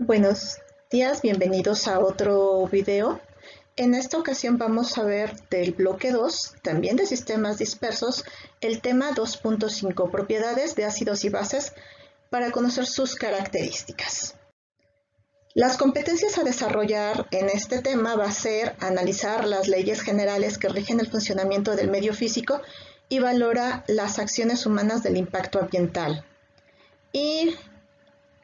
Buenos días, bienvenidos a otro video. En esta ocasión vamos a ver del bloque 2, también de sistemas dispersos, el tema 2.5, propiedades de ácidos y bases, para conocer sus características. Las competencias a desarrollar en este tema va a ser analizar las leyes generales que rigen el funcionamiento del medio físico y valora las acciones humanas del impacto ambiental. Y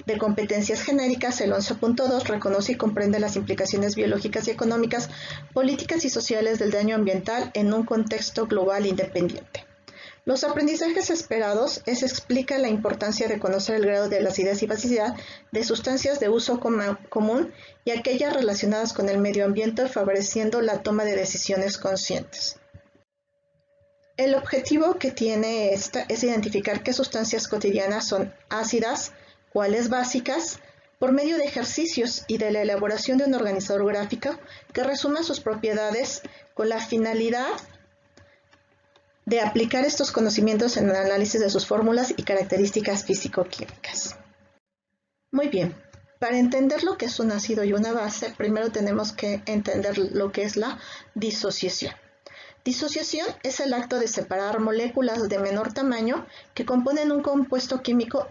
de competencias genéricas, el 11.2 reconoce y comprende las implicaciones biológicas y económicas, políticas y sociales del daño ambiental en un contexto global independiente. Los aprendizajes esperados explica la importancia de conocer el grado de acidez y basicidad de sustancias de uso común y aquellas relacionadas con el medio ambiente, favoreciendo la toma de decisiones conscientes. El objetivo que tiene esta es identificar qué sustancias cotidianas son ácidas, cuáles básicas, por medio de ejercicios y de la elaboración de un organizador gráfico que resuma sus propiedades con la finalidad de aplicar estos conocimientos en el análisis de sus fórmulas y características físico-químicas. Muy bien, para entender lo que es un ácido y una base, primero tenemos que entender lo que es la disociación. Disociación es el acto de separar moléculas de menor tamaño que componen un compuesto químico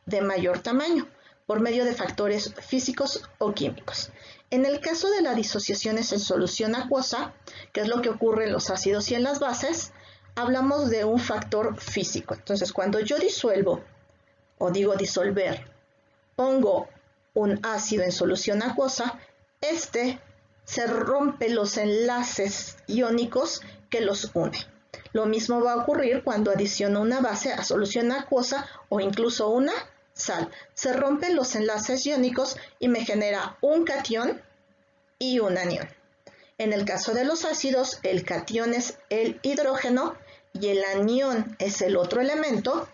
de mayor tamaño, por medio de factores físicos o químicos. En el caso de la disociación en solución acuosa, que es lo que ocurre en los ácidos y en las bases, hablamos de un factor físico. Entonces, cuando yo disuelvo, o digo disolver, pongo un ácido en solución acuosa, se rompe los enlaces iónicos que los une. Lo mismo va a ocurrir cuando adiciono una base a solución acuosa o incluso una sal. Se rompen los enlaces iónicos y me genera un catión y un anión. En el caso de los ácidos, el catión es el hidrógeno y el anión es el otro elemento,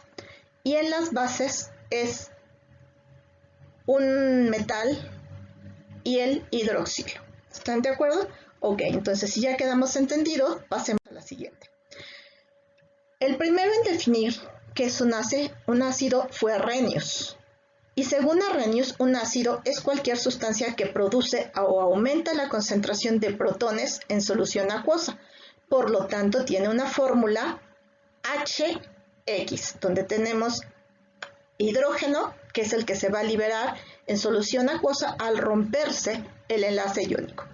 y en las bases es un metal y el hidroxilo. ¿Están de acuerdo? Ok, entonces si ya quedamos entendidos, pasemos a la siguiente. El primero en definir qué es un ácido fue Arrhenius. Y según Arrhenius, un ácido es cualquier sustancia que produce o aumenta la concentración de protones en solución acuosa. Por lo tanto, tiene una fórmula HX, donde tenemos hidrógeno, que es el que se va a liberar en solución acuosa al romperse el enlace iónico.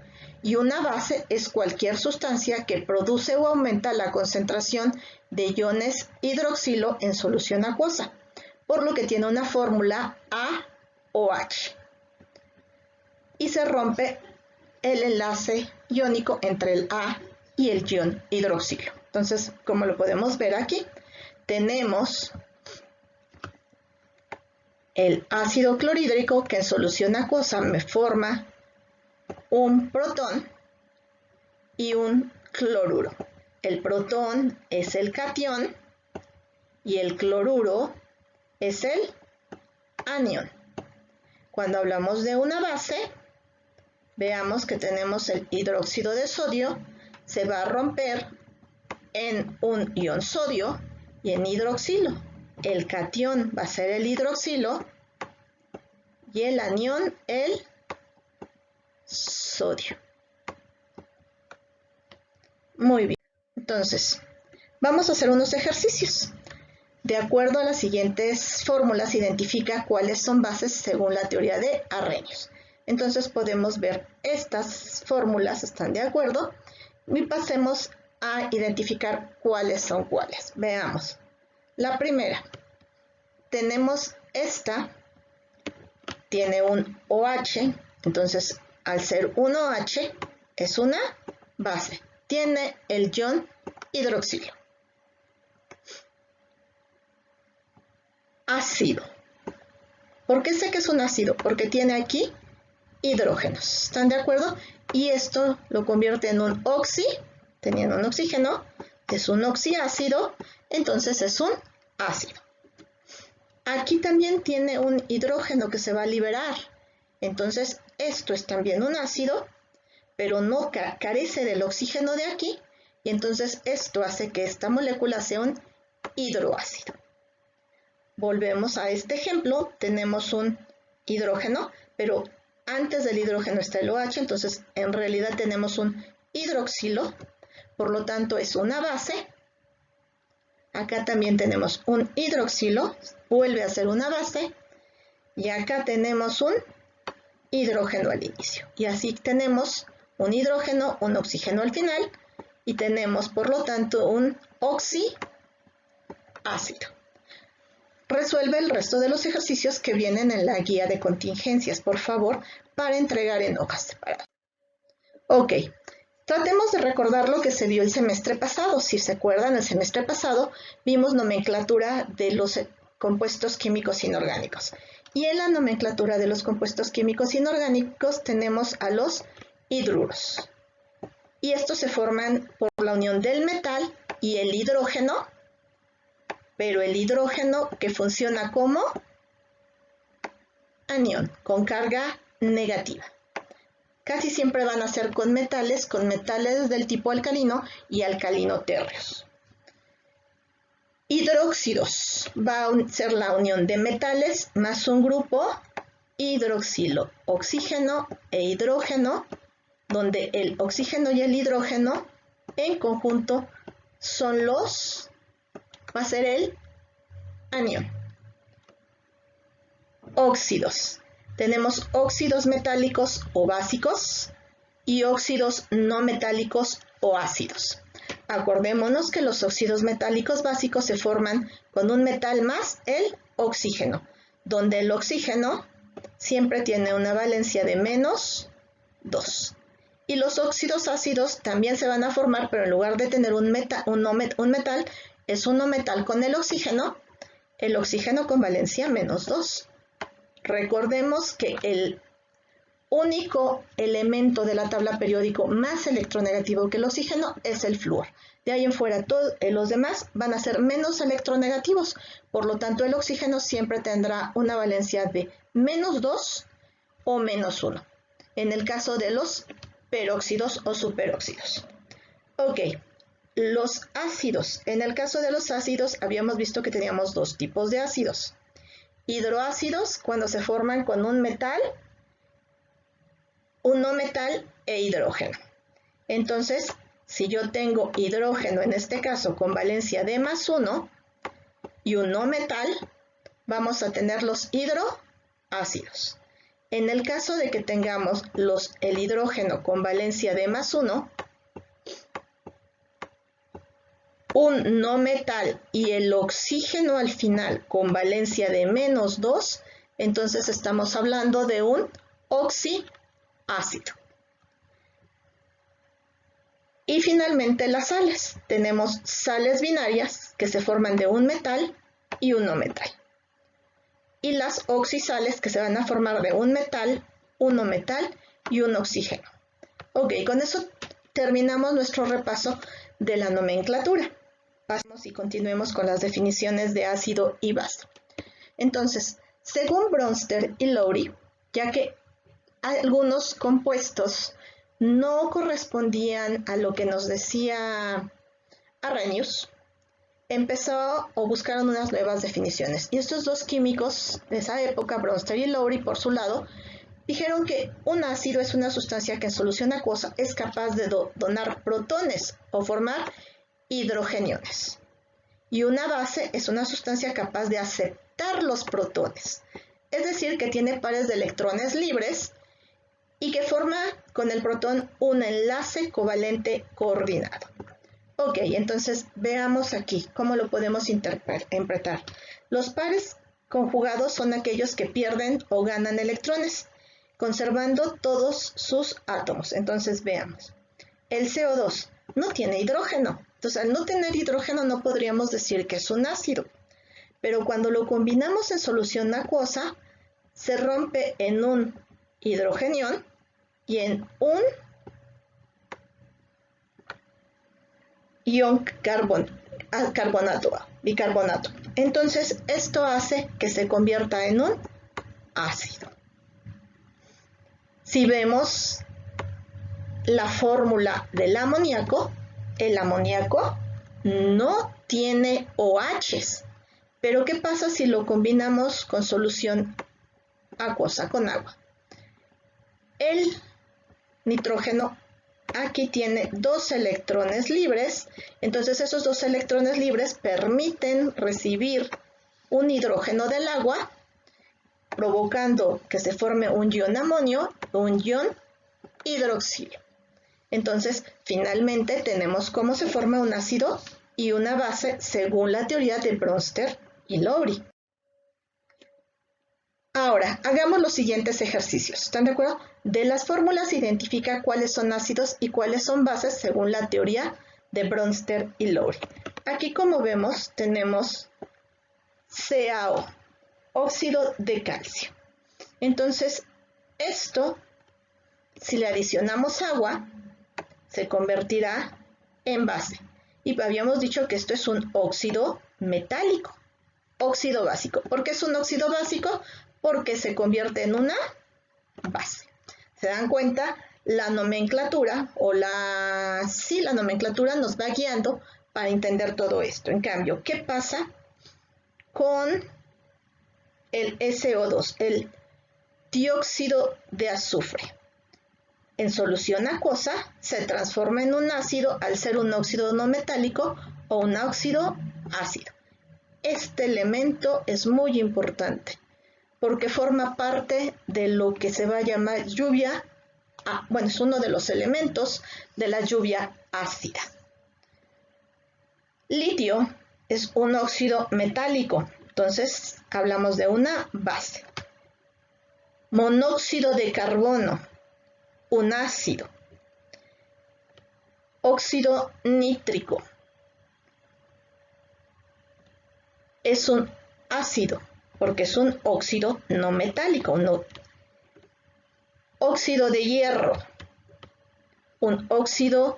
Y una base es cualquier sustancia que produce o aumenta la concentración de iones hidroxilo en solución acuosa, por lo que tiene una fórmula AOH. Y se rompe el enlace iónico entre el A y el ion hidroxilo. Entonces, como lo podemos ver aquí, tenemos el ácido clorhídrico que en solución acuosa me forma un protón y un cloruro. El protón es el catión y el cloruro es el anión. Cuando hablamos de una base, veamos que tenemos el hidróxido de sodio, se va a romper en un ion sodio y en hidroxilo. El catión va a ser el hidroxilo y el anión el sodio. Muy bien, entonces vamos a hacer unos ejercicios. De acuerdo a las siguientes fórmulas, identifica cuáles son bases según la teoría de Arrhenius. Entonces podemos ver estas fórmulas, ¿están de acuerdo? Y pasemos a identificar cuáles son cuáles. Veamos. La primera, tenemos esta, tiene un OH, entonces al ser un OH es una base. Tiene el ion hidroxilo. Ácido. ¿Por qué sé que es un ácido? Porque tiene aquí hidrógenos. ¿Están de acuerdo? Y esto lo convierte en un oxi, teniendo un oxígeno, es un oxiácido, entonces es un ácido. Aquí también tiene un hidrógeno que se va a liberar. Entonces esto es también un ácido, pero no carece del oxígeno de aquí, y entonces esto hace que esta molécula sea un hidroácido. Volvemos a este ejemplo, tenemos un hidrógeno, pero antes del hidrógeno está el OH, entonces en realidad tenemos un hidroxilo, por lo tanto es una base. Acá también tenemos un hidroxilo, vuelve a ser una base, y acá tenemos un hidrógeno al inicio. Y así tenemos un hidrógeno, un oxígeno al final, y tenemos por lo tanto un oxiácido. Resuelve el resto de los ejercicios que vienen en la guía de contingencias, por favor, para entregar en hojas separadas. Ok, tratemos de recordar lo que se vio el semestre pasado. Si se acuerdan, el semestre pasado vimos nomenclatura de los compuestos químicos inorgánicos. Y en la nomenclatura de los compuestos químicos inorgánicos tenemos a los hidruros. Y estos se forman por la unión del metal y el hidrógeno, pero el hidrógeno que funciona como anión, con carga negativa. Casi siempre van a ser con metales del tipo alcalino y alcalino térreos. Hidróxidos va a ser la unión de metales más un grupo hidroxilo, oxígeno e hidrógeno, donde el oxígeno y el hidrógeno en conjunto son va a ser el anión. Óxidos. Tenemos óxidos metálicos o básicos y óxidos no metálicos o ácidos. Acordémonos que los óxidos metálicos básicos se forman con un metal más el oxígeno, donde el oxígeno siempre tiene una valencia de -2. Y los óxidos ácidos también se van a formar, pero en lugar de tener un metal, es un no metal con el oxígeno con valencia -2. Recordemos que el único elemento de la tabla periódica más electronegativo que el oxígeno es el flúor. De ahí en fuera, todos los demás van a ser menos electronegativos. Por lo tanto, el oxígeno siempre tendrá una valencia de -2 o -1. En el caso de los peróxidos o superóxidos. Ok, los ácidos. En el caso de los ácidos, habíamos visto que teníamos dos tipos de ácidos. Hidroácidos, cuando se forman con un metal, un no metal e hidrógeno. Entonces, si yo tengo hidrógeno, en este caso con valencia de +1, y un no metal, vamos a tener los hidroácidos. En el caso de que tengamos el hidrógeno con valencia de +1, un no metal y el oxígeno al final con valencia de -2, entonces estamos hablando de un oxiácido. Y finalmente las sales. Tenemos sales binarias que se forman de un metal y un no metal. Y las oxisales que se van a formar de un metal, un no metal y un oxígeno. Ok, con eso terminamos nuestro repaso de la nomenclatura. Pasemos y continuemos con las definiciones de ácido y base. Entonces, según Bronsted y Lowry, ya que algunos compuestos no correspondían a lo que nos decía Arrhenius, buscaron unas nuevas definiciones. Y estos dos químicos de esa época, Bronsted y Lowry, por su lado, dijeron que un ácido es una sustancia que en solución acuosa es capaz de donar protones o formar hidrogeniones. Y una base es una sustancia capaz de aceptar los protones, es decir, que tiene pares de electrones libres y que forma con el protón un enlace covalente coordinado. Ok, entonces veamos aquí cómo lo podemos interpretar. Los pares conjugados son aquellos que pierden o ganan electrones, conservando todos sus átomos. Entonces veamos. El CO2 no tiene hidrógeno. Entonces, al no tener hidrógeno no podríamos decir que es un ácido. Pero cuando lo combinamos en solución acuosa, se rompe en un hidrogenión y en un ion bicarbonato. Entonces, esto hace que se convierta en un ácido. Si vemos la fórmula del amoníaco, el amoníaco no tiene OHs. Pero ¿qué pasa si lo combinamos con solución acuosa, con agua. El nitrógeno aquí tiene 2 electrones libres, entonces esos 2 electrones libres permiten recibir un hidrógeno del agua, provocando que se forme un ion amonio o un ion hidroxilo. Entonces, finalmente tenemos cómo se forma un ácido y una base según la teoría de Bronsted y Lowry. Ahora, hagamos los siguientes ejercicios, ¿están de acuerdo? De las fórmulas identifica cuáles son ácidos y cuáles son bases según la teoría de Bronsted y Lowry. Aquí, como vemos, tenemos CaO, óxido de calcio. Entonces, esto, si le adicionamos agua, se convertirá en base. Y habíamos dicho que esto es un óxido metálico, óxido básico. ¿Por qué es un óxido básico? Porque se convierte en una base. ¿Se dan cuenta? La nomenclatura la nomenclatura nos va guiando para entender todo esto. En cambio, ¿qué pasa con el SO2, el dióxido de azufre? En solución acuosa se transforma en un ácido al ser un óxido no metálico o un óxido ácido. Este elemento es muy importante porque forma parte de lo que se va a llamar lluvia, es uno de los elementos de la lluvia ácida. Litio es un óxido metálico, entonces hablamos de una base. Monóxido de carbono, un ácido. Óxido nítrico es un ácido porque es un óxido no metálico. Óxido de hierro, un óxido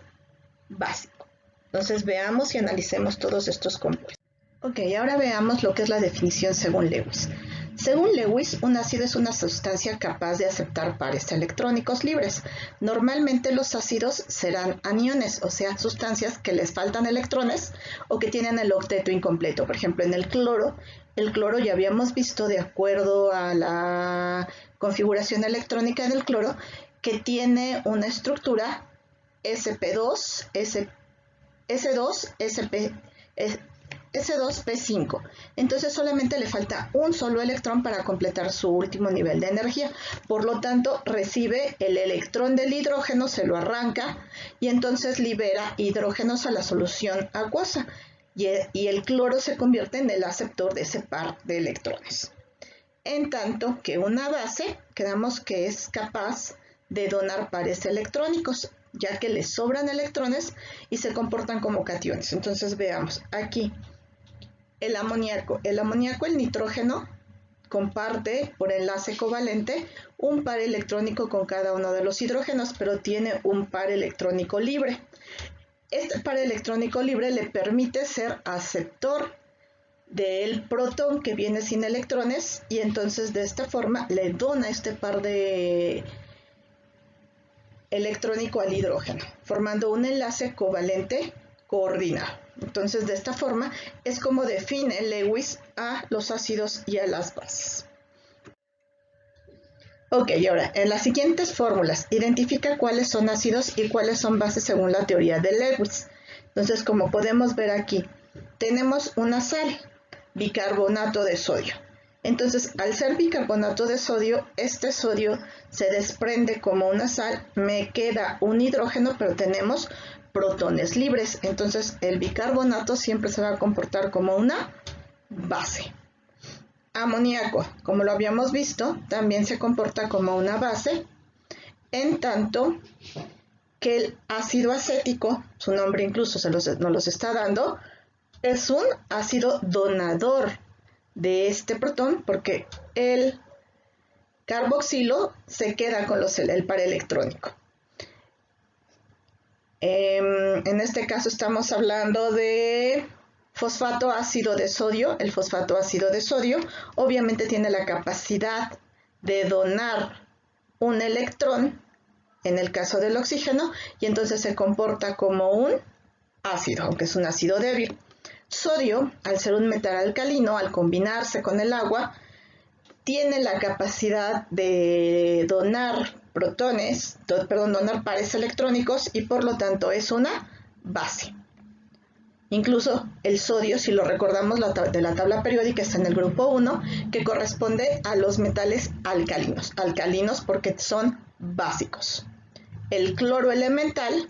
básico. Entonces veamos y analicemos todos estos compuestos. Ok, ahora veamos lo que es la definición según Lewis. Según Lewis, un ácido es una sustancia capaz de aceptar pares electrónicos libres. Normalmente los ácidos serán aniones, o sea, sustancias que les faltan electrones o que tienen el octeto incompleto. Por ejemplo, en el cloro ya habíamos visto, de acuerdo a la configuración electrónica del cloro, que tiene una estructura sp2, S2P5. Entonces solamente le falta un solo electrón para completar su último nivel de energía. Por lo tanto, recibe el electrón del hidrógeno, se lo arranca y entonces libera hidrógenos a la solución acuosa. Y el cloro se convierte en el aceptor de ese par de electrones. En tanto que una base, quedamos que es capaz de donar pares electrónicos, ya que les sobran electrones y se comportan como cationes. Entonces veamos aquí el amoníaco. El nitrógeno, comparte por enlace covalente un par electrónico con cada uno de los hidrógenos, pero tiene un par electrónico libre. Este par electrónico libre le permite ser aceptor del protón que viene sin electrones y entonces de esta forma le dona este par de electrónico al hidrógeno, formando un enlace covalente coordinado. Entonces, de esta forma es como define Lewis a los ácidos y a las bases. Ok, ahora, en las siguientes fórmulas, identifica cuáles son ácidos y cuáles son bases según la teoría de Lewis. Entonces, como podemos ver aquí, tenemos una sal, bicarbonato de sodio. Entonces, al ser bicarbonato de sodio, este sodio se desprende como una sal, me queda un hidrógeno, pero tenemos protones libres. Entonces, el bicarbonato siempre se va a comportar como una base. Amoníaco, como lo habíamos visto, también se comporta como una base, en tanto que el ácido acético, su nombre incluso nos los está dando, es un ácido donador de este protón porque el carboxilo se queda con el par electrónico. En este caso estamos hablando de fosfato ácido de sodio. El fosfato ácido de sodio obviamente tiene la capacidad de donar un electrón en el caso del oxígeno y entonces se comporta como un ácido, aunque es un ácido débil. Sodio, al ser un metal alcalino, al combinarse con el agua, tiene la capacidad de donar donar pares electrónicos y por lo tanto es una base. Incluso el sodio, si lo recordamos de la tabla periódica, está en el grupo 1, que corresponde a los metales alcalinos. Alcalinos porque son básicos. El cloro elemental,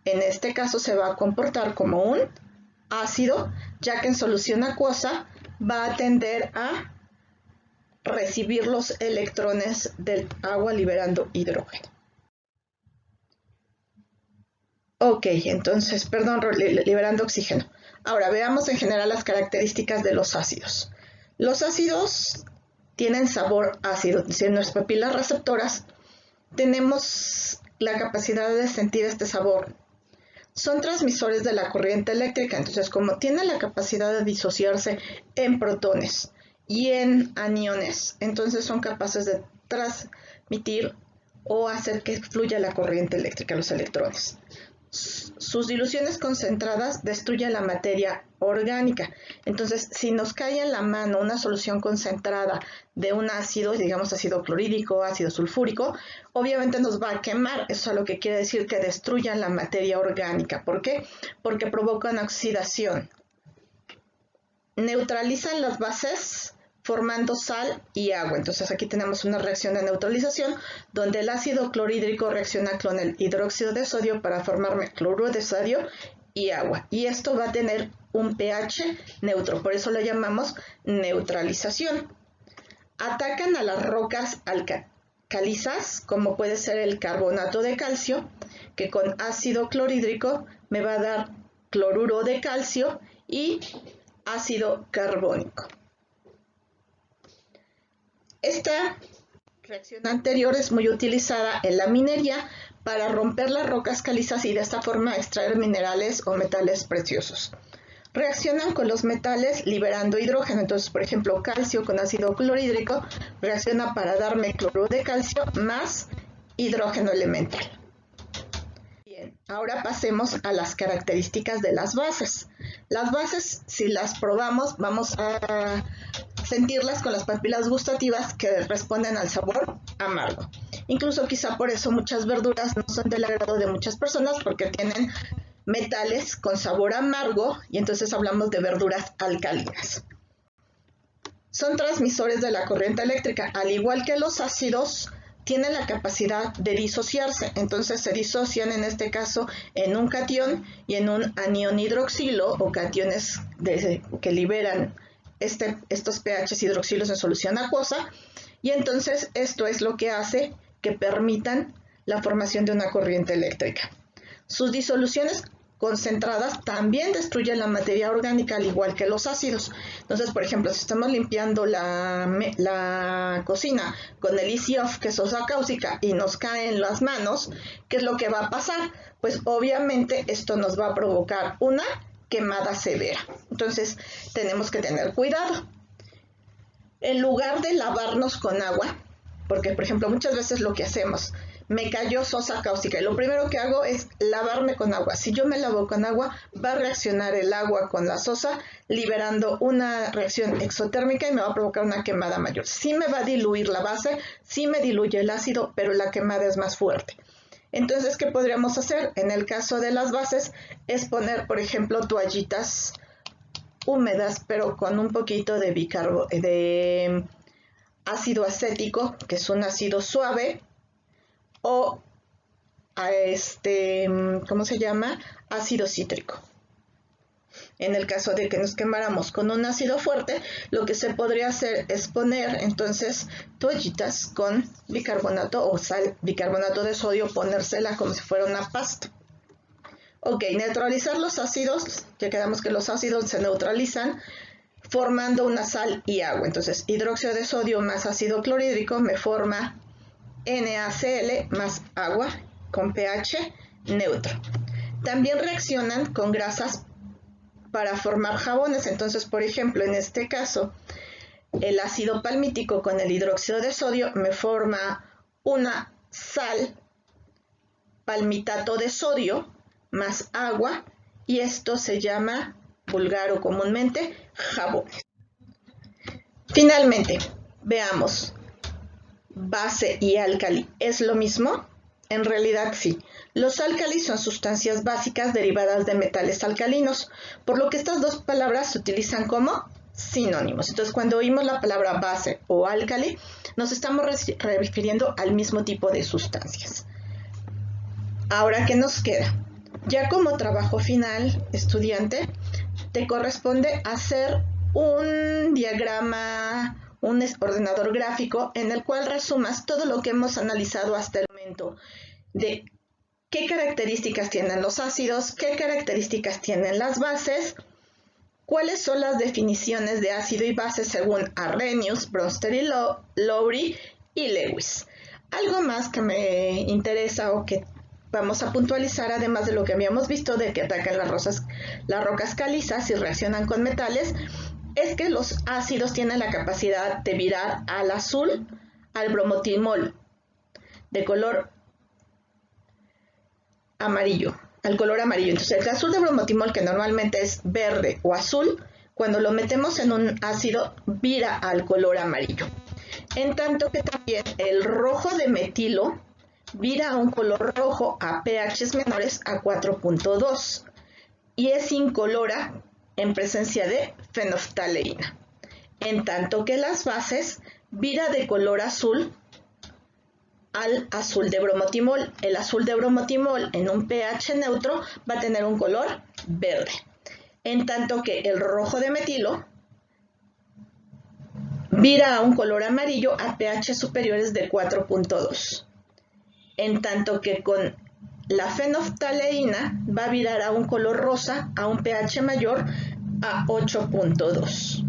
en este caso, se va a comportar como un ácido, ya que en solución acuosa va a tender a recibir los electrones del agua liberando hidrógeno. Ok, entonces, perdón, liberando oxígeno. Ahora veamos en general las características de los ácidos. Los ácidos tienen sabor ácido, es decir, en nuestras papilas receptoras tenemos la capacidad de sentir este sabor. Son transmisores de la corriente eléctrica, entonces como tienen la capacidad de disociarse en protones y en aniones, entonces son capaces de transmitir o hacer que fluya la corriente eléctrica, los electrones. Sus diluciones concentradas destruyen la materia orgánica. Entonces, si nos cae en la mano una solución concentrada de un ácido, digamos ácido clorhídrico, ácido sulfúrico, obviamente nos va a quemar. Eso es lo que quiere decir que destruyan la materia orgánica. ¿Por qué? Porque provocan oxidación. Neutralizan las bases formando sal y agua. Entonces aquí tenemos una reacción de neutralización donde el ácido clorhídrico reacciona con el hidróxido de sodio para formar cloruro de sodio y agua. Y esto va a tener un pH neutro, por eso lo llamamos neutralización. Atacan a las rocas alcalizas, como puede ser el carbonato de calcio, que con ácido clorhídrico me va a dar cloruro de calcio y ácido carbónico. Esta reacción anterior es muy utilizada en la minería para romper las rocas calizas y de esta forma extraer minerales o metales preciosos. Reaccionan con los metales liberando hidrógeno. Entonces, por ejemplo, calcio con ácido clorhídrico reacciona para darme cloruro de calcio más hidrógeno elemental. Bien, ahora pasemos a las características de las bases. Las bases, si las probamos, vamos a sentirlas con las papilas gustativas que responden al sabor amargo. Incluso quizá por eso muchas verduras no son del agrado de muchas personas porque tienen metales con sabor amargo y entonces hablamos de verduras alcalinas. Son transmisores de la corriente eléctrica, al igual que los ácidos tienen la capacidad de disociarse, entonces se disocian en este caso en un catión y en un anión hidroxilo o cationes que liberan estos pHs hidroxilos en solución acuosa y entonces esto es lo que hace que permitan la formación de una corriente eléctrica. Sus disoluciones concentradas también destruyen la materia orgánica al igual que los ácidos. Entonces, por ejemplo, si estamos limpiando la cocina con el Easy-Off, que es sosa cáustica, y nos cae en las manos, ¿qué es lo que va a pasar? Pues obviamente esto nos va a provocar una quemada severa. Entonces, tenemos que tener cuidado. En lugar de lavarnos con agua, porque, por ejemplo, muchas veces lo que hacemos, me cayó sosa cáustica y lo primero que hago es lavarme con agua. Si yo me lavo con agua, va a reaccionar el agua con la sosa, liberando una reacción exotérmica y me va a provocar una quemada mayor. Sí me va a diluir la base, sí me diluye el ácido, pero la quemada es más fuerte. Entonces, ¿qué podríamos hacer? En el caso de las bases, es poner, por ejemplo, toallitas húmedas, pero con un poquito de ácido acético, que es un ácido suave, o ¿cómo se llama? Ácido cítrico. En el caso de que nos quemáramos con un ácido fuerte, lo que se podría hacer es poner entonces toallitas con bicarbonato o bicarbonato de sodio, ponérsela como si fuera una pasta. Ok, neutralizar los ácidos, ya quedamos que los ácidos se neutralizan formando una sal y agua. Entonces, hidróxido de sodio más ácido clorhídrico me forma NaCl más agua con pH neutro. También reaccionan con grasas para formar jabones. Entonces, por ejemplo, en este caso, el ácido palmítico con el hidróxido de sodio me forma una sal, palmitato de sodio más agua, y esto se llama vulgar o comúnmente jabones. Finalmente, Veamos, base y álcali, ¿es lo mismo? En realidad sí. Los álcalis son sustancias básicas derivadas de metales alcalinos, por lo que estas dos palabras se utilizan como sinónimos. Entonces, cuando oímos la palabra base o álcali, nos estamos refiriendo al mismo tipo de sustancias. Ahora, ¿qué nos queda? Ya como trabajo final, estudiante, te corresponde hacer un diagrama, un ordenador gráfico en el cual resumas todo lo que hemos analizado hasta el momento de qué características tienen los ácidos, qué características tienen las bases, cuáles son las definiciones de ácido y base según Arrhenius, Bronsted y Lowry y Lewis. Algo más que me interesa o que vamos a puntualizar, además de lo que habíamos visto de que atacan las rocas calizas y reaccionan con metales, es que los ácidos tienen la capacidad de virar al azul, al bromotimol, de color amarillo, al color amarillo. Entonces, el azul de bromotimol, que normalmente es verde o azul, cuando lo metemos en un ácido, vira al color amarillo. En tanto que también el rojo de metilo vira a un color rojo a pHs menores a 4.2 y es incolora en presencia de fenoftaleína. En tanto que las bases vira de color azul al azul de bromotimol. El azul de bromotimol en un pH neutro va a tener un color verde. En tanto que el rojo de metilo vira a un color amarillo a pH superiores de 4.2. En tanto que con la fenoftaleína va a virar a un color rosa a un pH mayor a 8.2.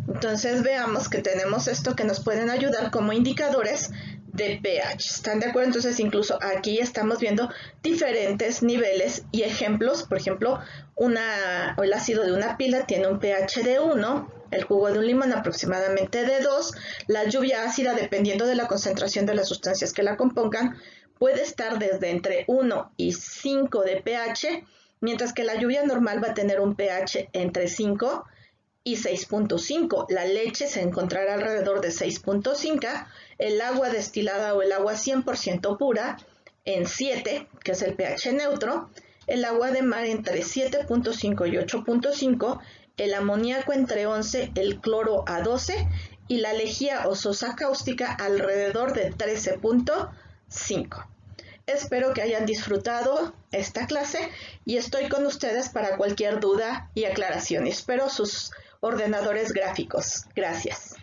Entonces veamos que tenemos esto que nos pueden ayudar como indicadores de pH. ¿Están de acuerdo? Entonces incluso aquí estamos viendo diferentes niveles y ejemplos. Por ejemplo, el ácido de una pila tiene un pH de 1, el jugo de un limón aproximadamente de 2, la lluvia ácida, dependiendo de la concentración de las sustancias que la compongan, puede estar desde entre 1 y 5 de pH, mientras que la lluvia normal va a tener un pH entre 5 y 6.5. La leche se encontrará alrededor de 6.5, el agua destilada o el agua 100% pura en 7, que es el pH neutro, el agua de mar entre 7.5 y 8.5, el amoníaco entre 11, el cloro a 12 y la lejía o sosa cáustica alrededor de 13.5. Espero que hayan disfrutado esta clase y estoy con ustedes para cualquier duda y aclaración. Espero sus ordenadores gráficos. Gracias.